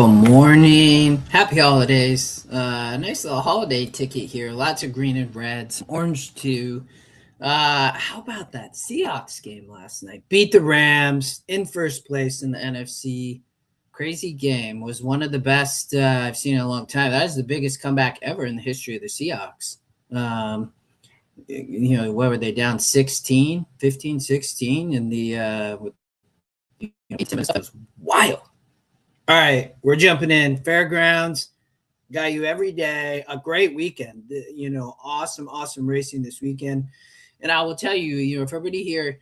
Good morning. Happy holidays. Nice little holiday ticket here. Lots of green and red, some orange too. How about that Seahawks game last night? Beat the Rams in first place in the NFC. Crazy game. Was one of the best I've seen in a long time. That is the biggest comeback ever in the history of the Seahawks. What were they down 16, 15, 16 in the it was wild. All right, we're jumping in. Fairgrounds, got you every day. A great weekend. Awesome racing this weekend. And I will tell you, if everybody here,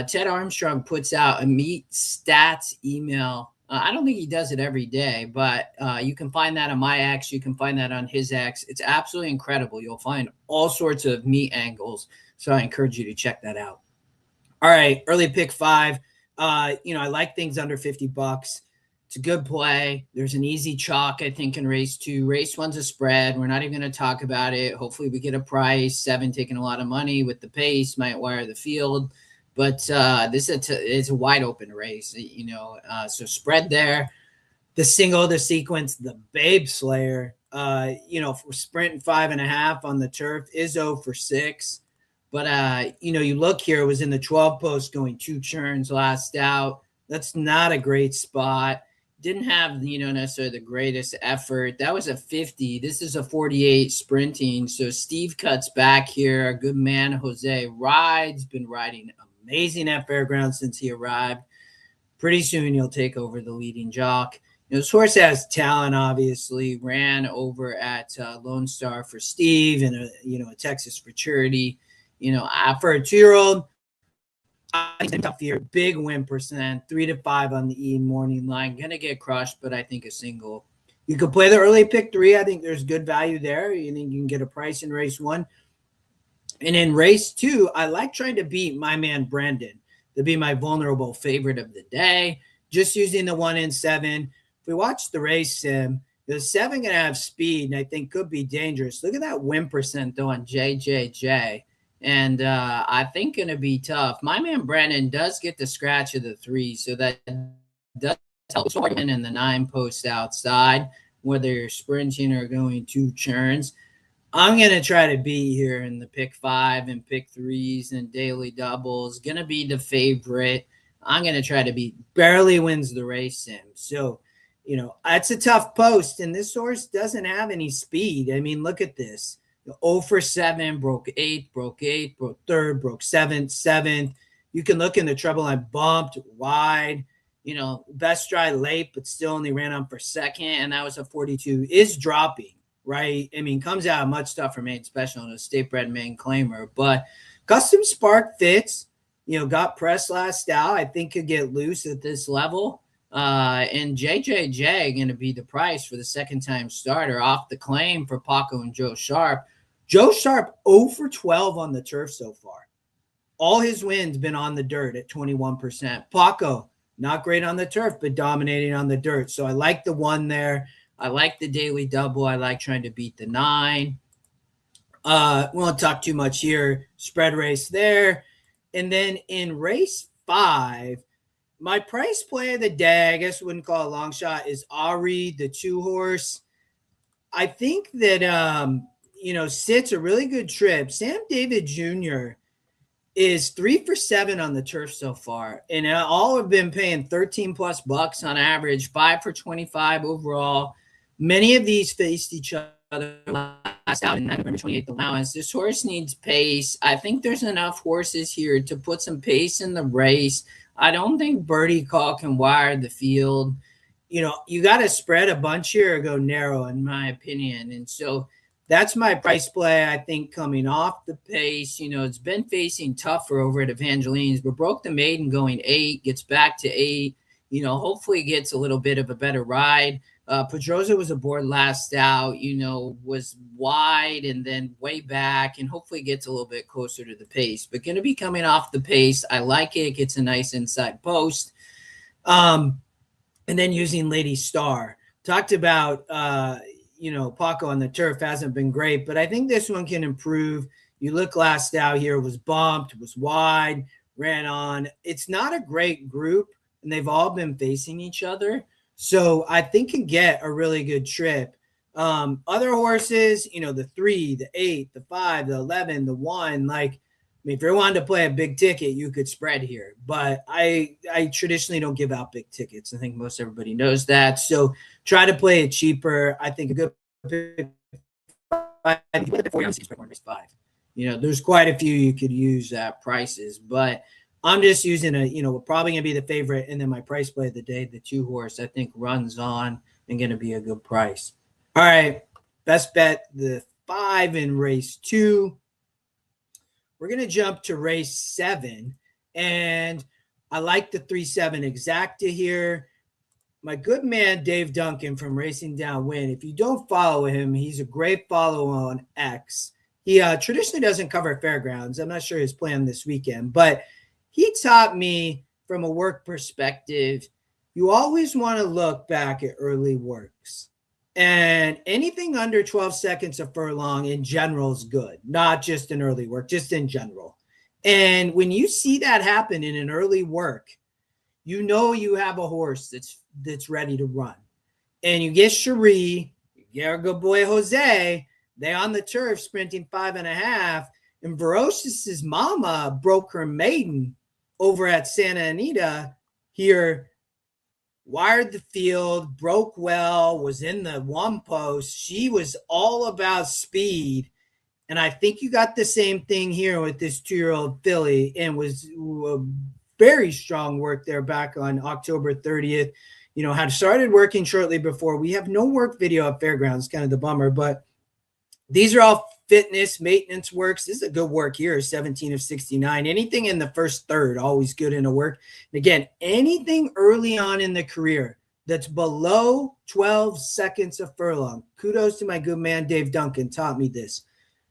Ted Armstrong puts out a meet stats email. I don't think he does it every day, but you can find that on my X. You can find that on his X. It's absolutely incredible. You'll find all sorts of meet angles. So I encourage you to check that out. All right, early pick 5. I like things under $50. It's a good play. There's an easy chalk, I think, in race 2. Race 1's a spread. We're not even going to talk about it. Hopefully we get a price. 7 taking a lot of money with the pace, might wire the field. But this is a wide open race, so spread there. The single, the sequence, the Babe Slayer, for sprinting 5.5 on the turf is 0 for 6. But, you look here, it was in the 12 post going 2 turns last out. That's not a great spot. Didn't have, necessarily the greatest effort. That was a 50. This is a 48 sprinting. So Steve cuts back here. Our good man, Jose Rides, been riding amazing at Fairgrounds since he arrived. Pretty soon he'll take over the leading jock. This horse has talent, obviously. Ran over at Lone Star for Steve and, a Texas for Charity. For a 2-year-old, I think tough year, big win percent, 3 to 5 on the E morning line. Gonna get crushed, but I think a single. You could play the early pick 3. I think there's good value there. You think you can get a price in race 1. And in race 2, I like trying to beat my man Brendan to be my vulnerable favorite of the day. Just using the 1 in 7. If we watch the race sim, the 7 gonna have speed, and I think could be dangerous. Look at that win percent though on JJJ. And I think going to be tough. My man Brennan does get the scratch of the 3, so that does help him in the 9 posts outside, whether you're sprinting or going 2 turns. I'm going to try to be here in the pick 5 and pick 3s and daily doubles. Going to be the favorite. I'm going to try to beat. Barely wins the race sim. So, it's a tough post, and this horse doesn't have any speed. I mean, look at this. 0 for 7, broke 8, broke 3rd, broke 7th. You can look in the treble line, bumped wide, best dry late, but still only ran on for 2nd. And that was a 42. Is dropping, right? I mean, comes out much tougher made special in a state bred main claimer, but Custom Spark fits, got pressed last out. I think could get loose at this level. And JJJ going to be the price for the 2nd-time starter off the claim for Paco and Joe Sharp. Joe Sharp 0 for 12 on the turf so far. All his wins been on the dirt at 21%. Paco, not great on the turf, but dominating on the dirt. So I like the 1 there. I like the daily double. I like trying to beat the 9. We won't talk too much here. Spread race there. And then in race 5, my price play of the day, I guess we wouldn't call it a long shot, is Ari, the 2 horse. I think that sits a really good trip. Sam David Jr. is 3 for 7 on the turf so far, and all have been paying 13 plus bucks on average, 5 for 25 overall. Many of these faced each other last out in November 28th allowance. This horse needs pace. I think there's enough horses here to put some pace in the race. I don't think Birdie Call can wire the field. You got to spread a bunch here or go narrow, in my opinion. And so that's my price play, I think, coming off the pace. It's been facing tougher over at Evangeline's, but broke the maiden going 8, gets back to 8. Hopefully gets a little bit of a better ride. Pedroza was aboard last out, was wide and then way back, and hopefully gets a little bit closer to the pace. But going to be coming off the pace. I like it. Gets a nice inside post. And then using Lady Star. Talked about Paco on the turf hasn't been great, but I think this one can improve. You look last out here, was bumped, was wide, ran on. It's not a great group, and they've all been facing each other. So I think can get a really good trip. Other horses, you know, the 3, the 8, the 5, the 11, the 1, like, I mean, if you're wanting to play a big ticket, you could spread here. But I traditionally don't give out big tickets. I think most everybody knows that. So try to play it cheaper. I think a good pick before you see race 5. You know, there's quite a few you could use prices, but I'm just using probably gonna be the favorite, and then my price play of the day, the 2 horse, I think runs on and gonna be a good price. All right, best bet the 5 in race 2. We're gonna jump to race 7, and I like the 3-7 exacta here. My good man Dave Duncan from Racing Downwind. If you don't follow him, he's a great follow on X. He traditionally doesn't cover fairgrounds. I'm not sure his plan this weekend, but he taught me from a work perspective, you always want to look back at early works. And anything under 12 seconds a furlong in general is good, not just in early work, just in general. And when you see that happen in an early work, you know you have a horse that's ready to run. And you get Cherie, you get our good boy Jose, they on the turf sprinting 5.5, and Ferocious's mama broke her maiden over at Santa Anita here, wired the field, broke well, was in the 1 post. She was all about speed. And I think you got the same thing here with this 2-year-old filly, and was very strong work there back on October 30th. You know, had started working shortly before. We have no work video at Fairgrounds, kind of the bummer, but these are all fitness maintenance works. This is a good work here, 17 of 69. Anything in the first third, always good in a work. And again, anything early on in the career that's below 12 seconds a furlong, kudos to my good man Dave Duncan, taught me this,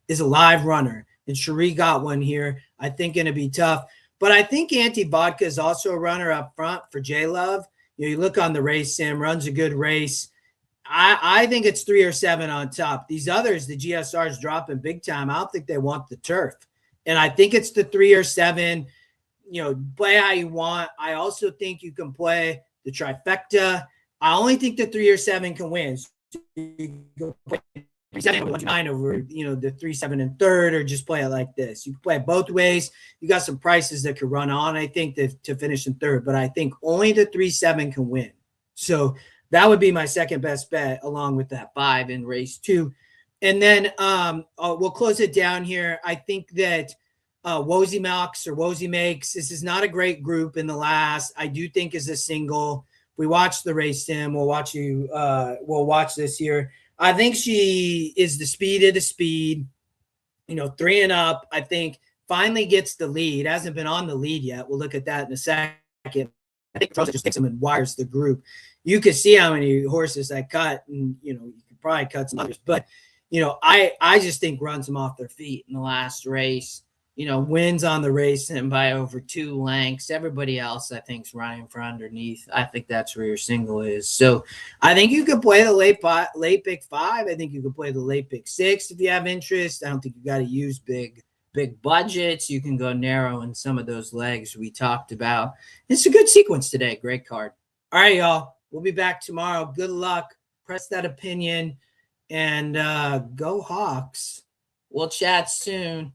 is a live runner. And Cherie got one here. I think going to be tough. But I think Anti Vodka is also a runner up front for J Love. You look on the race sim, runs a good race. I think it's 3 or 7 on top. These others, the GSR's dropping big time. I don't think they want the turf. And I think it's the 3 or 7. You know, play how you want. I also think you can play the trifecta. I only think the 3 or 7 can win. So you can play 3-7 over, the 3-7 and third, or just play it like this. You can play it both ways. You got some prices that could run on, I think, to finish in third, but I think only the 3-7 can win. So that would be my second best bet, along with that 5 in race 2. And then we'll close it down here. I think that Wozy Mox or Wozy Makes, this is not a great group in the last. I do think is a single. If we watch the race sim, we'll watch this here. I think she is the speed of the speed, 3 and up. I think finally gets the lead. Hasn't been on the lead yet. We'll look at that in a second. I think Rosa just takes them and wires the group. You can see how many horses I cut, and you could probably cut some others, but I just think runs them off their feet in the last race. Wins on the race and by over 2 lengths. Everybody else, I think, is running for underneath. I think that's where your single is. So I think you could play the late pick 5. I think you could play the late pick 6 if you have interest. I don't think you got to use big budgets. You can go narrow in some of those legs we talked about. It's a good sequence today. Great card. All right, y'all. We'll be back tomorrow. Good luck. Press that opinion and go Hawks. We'll chat soon.